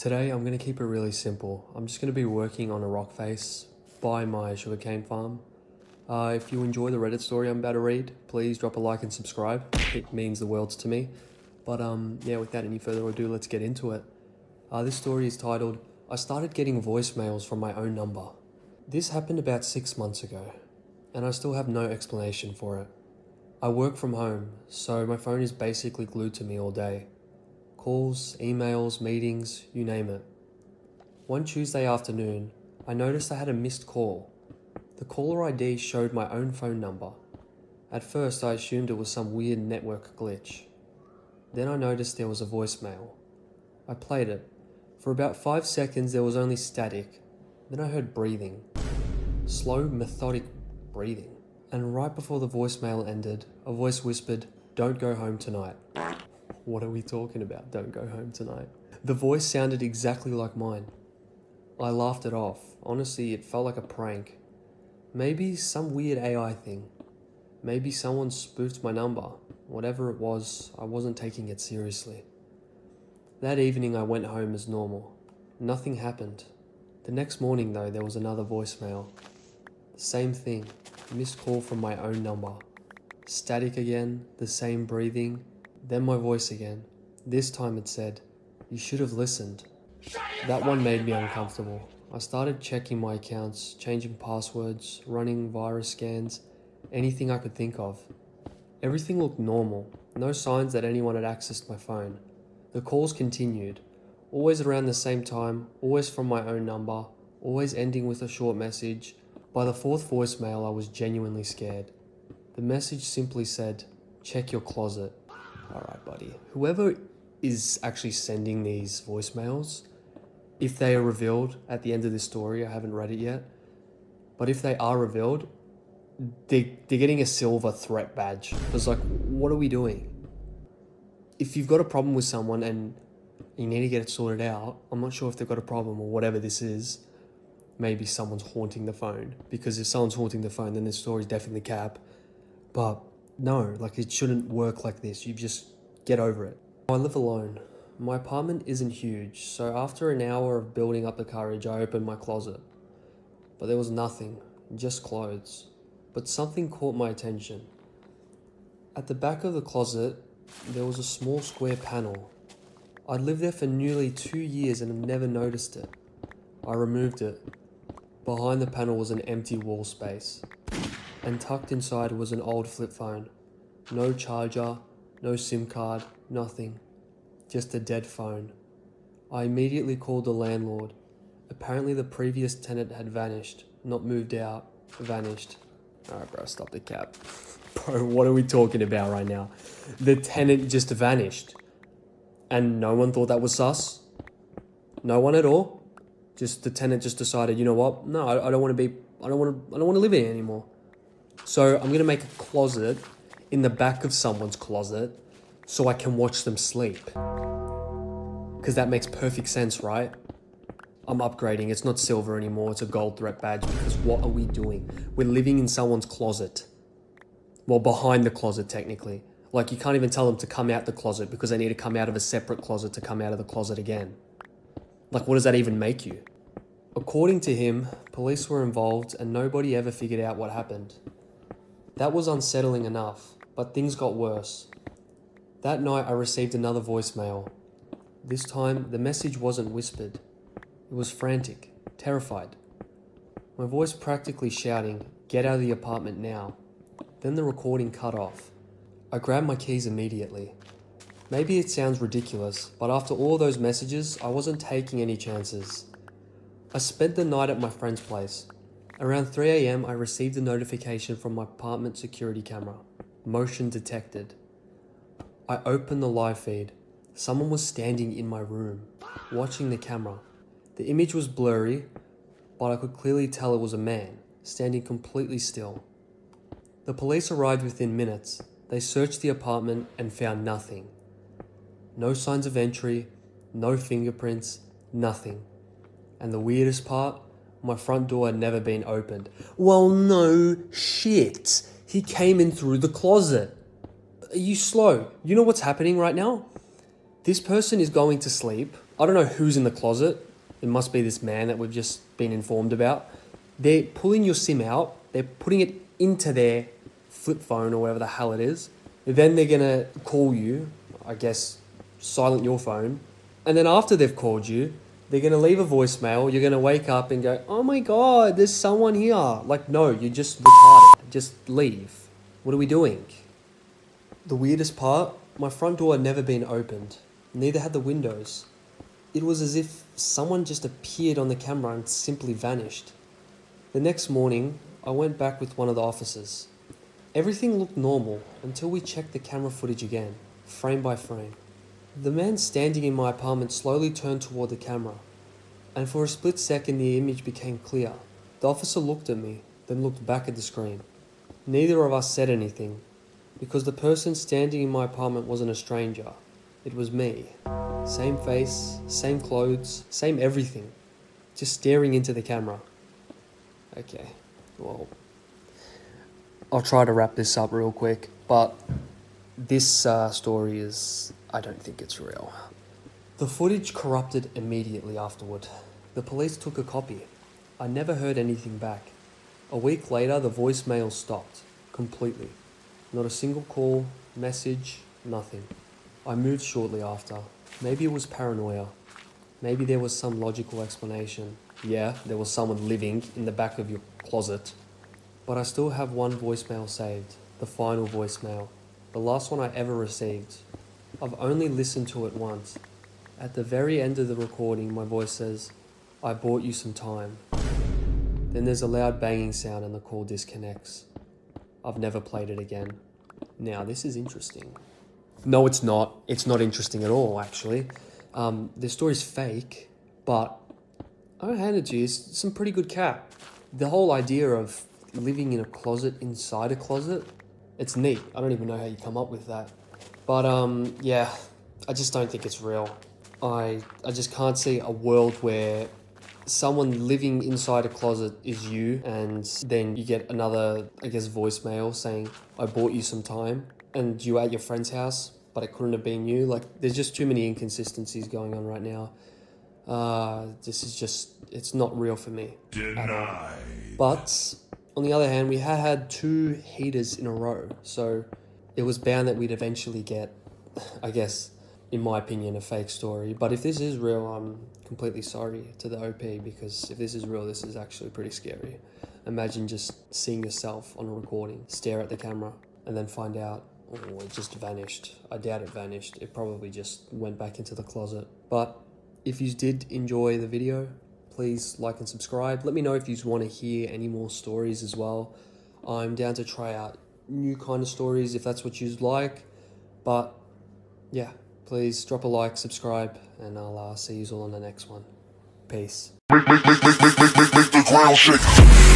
Today I'm going to keep it really simple. I'm just going to be working on a rock face by my sugarcane farm. If you enjoy the Reddit story I'm about to read, please drop a like and subscribe. It means the world to me. But yeah, without any further ado, let's get into it. This story is titled, I started getting voicemails from my own number. This happened about 6 months ago, and I still have no explanation for it. I work from home, so my phone is basically glued to me all day. Calls, emails, meetings, you name it. One Tuesday afternoon, I noticed I had a missed call. The caller ID showed my own phone number. At first, I assumed it was some weird network glitch. Then I noticed there was a voicemail. I played it. For about 5 seconds, there was only static. Then I heard breathing. Slow, methodic breathing. And right before the voicemail ended, a voice whispered, "Don't go home tonight." What are we talking about? Don't go home tonight. The voice sounded exactly like mine. I laughed it off. Honestly, it felt like a prank. Maybe some weird AI thing. Maybe someone spoofed my number. Whatever it was, I wasn't taking it seriously. That evening I went home as normal. Nothing happened. The next morning though, there was another voicemail. The same thing. Missed call from my own number. Static again, the same breathing. Then my voice again. This time it said, "You should have listened." That one made me uncomfortable. I started checking my accounts, changing passwords, running virus scans, anything I could think of. Everything looked normal, no signs that anyone had accessed my phone. The calls continued, always around the same time, always from my own number, always ending with a short message. By the fourth voicemail, I was genuinely scared. The message simply said, "Check your closet." Alright, buddy. Whoever is actually sending these voicemails, if they are revealed at the end of this story, I haven't read it yet, but if they are revealed, they're getting a silver threat badge. Because, like, what are we doing? If you've got a problem with someone and you need to get it sorted out, I'm not sure if they've got a problem or whatever this is. Maybe someone's haunting the phone. Because if someone's haunting the phone, then this story's definitely cap. But no, like, it shouldn't work like this. You just get over it. I live alone. My apartment isn't huge, so after an hour of building up the courage, I opened my closet. But there was nothing, just clothes. But something caught my attention. At the back of the closet, there was a small square panel. I'd lived there for nearly 2 years and had never noticed it. I removed it. Behind the panel was an empty wall space. And tucked inside was an old flip phone. No charger, no SIM card, nothing. Just a dead phone. I immediately called the landlord. Apparently the previous tenant had vanished. Not moved out, vanished. Alright bro, stop the cap. Bro, what are we talking about right now? The tenant just vanished. And no one thought that was sus? No one at all? Just the tenant just decided, you know what? No, I don't want to live here anymore. So I'm going to make a closet in the back of someone's closet so I can watch them sleep. Because that makes perfect sense, right? I'm upgrading. It's not silver anymore. It's a gold threat badge because what are we doing? We're living in someone's closet. Well, behind the closet, technically. Like, you can't even tell them to come out the closet because they need to come out of a separate closet to come out of the closet again. Like, what does that even make you? According to him, police were involved and nobody ever figured out what happened. That was unsettling enough, but things got worse. That night I received another voicemail. This time, the message wasn't whispered. It was frantic, terrified. My voice practically shouting, "Get out of the apartment now." Then the recording cut off. I grabbed my keys immediately. Maybe it sounds ridiculous, but after all those messages, I wasn't taking any chances. I spent the night at my friend's place. Around 3 a.m, I received a notification from my apartment security camera. Motion detected. I opened the live feed. Someone was standing in my room, watching the camera. The image was blurry, but I could clearly tell it was a man, standing completely still. The police arrived within minutes. They searched the apartment and found nothing. No signs of entry, no fingerprints, nothing. And the weirdest part, my front door had never been opened. Well, no shit. He came in through the closet. Are you slow? You know what's happening right now? This person is going to sleep. I don't know who's in the closet. It must be this man that we've just been informed about. They're pulling your SIM out. They're putting it into their flip phone or whatever the hell it is. Then they're going to call you, I guess, silent your phone. And then after they've called you, they're going to leave a voicemail. You're going to wake up and go, oh my God, there's someone here. Like, no, you're just retarded. Just leave. What are we doing? The weirdest part, my front door had never been opened. Neither had the windows. It was as if someone just appeared on the camera and simply vanished. The next morning, I went back with one of the officers. Everything looked normal until we checked the camera footage again, frame by frame. The man standing in my apartment slowly turned toward the camera, and for a split second the image became clear. The officer looked at me, then looked back at the screen. Neither of us said anything, because the person standing in my apartment wasn't a stranger. It was me. Same face, same clothes, same everything. Just staring into the camera. Okay, well, I'll try to wrap this up real quick, but this story is, I don't think it's real. The footage corrupted immediately afterward. The police took a copy. I never heard anything back. A week later, the voicemail stopped, completely. Not a single call, message, nothing. I moved shortly after. Maybe it was paranoia. Maybe there was some logical explanation. Yeah, there was someone living in the back of your closet. But I still have one voicemail saved, the final voicemail, the last one I ever received. I've only listened to it once. At the very end of the recording, my voice says, I bought you some time. Then there's a loud banging sound and the call disconnects. I've never played it again. Now, this is interesting. No, it's not. It's not interesting at all, actually. The story's fake, but I'll hand it to you. It's some pretty good cap. The whole idea of living in a closet inside a closet, it's neat. I don't even know how you come up with that. But yeah, I just don't think it's real. I just can't see a world where someone living inside a closet is you, and then you get another, I guess, voicemail saying, I bought you some time, and you at your friend's house, but it couldn't have been you. Like, there's just too many inconsistencies going on right now. This is just, it's not real for me at all. But on the other hand, we had 2 heaters in a row, so it was bound that we'd eventually get, I guess, in my opinion, a fake story. But if this is real, I'm completely sorry to the OP, because if this is real, this is actually pretty scary. Imagine just seeing yourself on a recording, stare at the camera, and then find out, oh, it just vanished. I doubt it vanished. It probably just went back into the closet. But if you did enjoy the video, please like and subscribe. Let me know if you want to hear any more stories as well. I'm down to try out new kind of stories if that's what you'd like. But yeah, please drop a like, subscribe, and I'll see you all on the next one. Peace. Make the ground shake.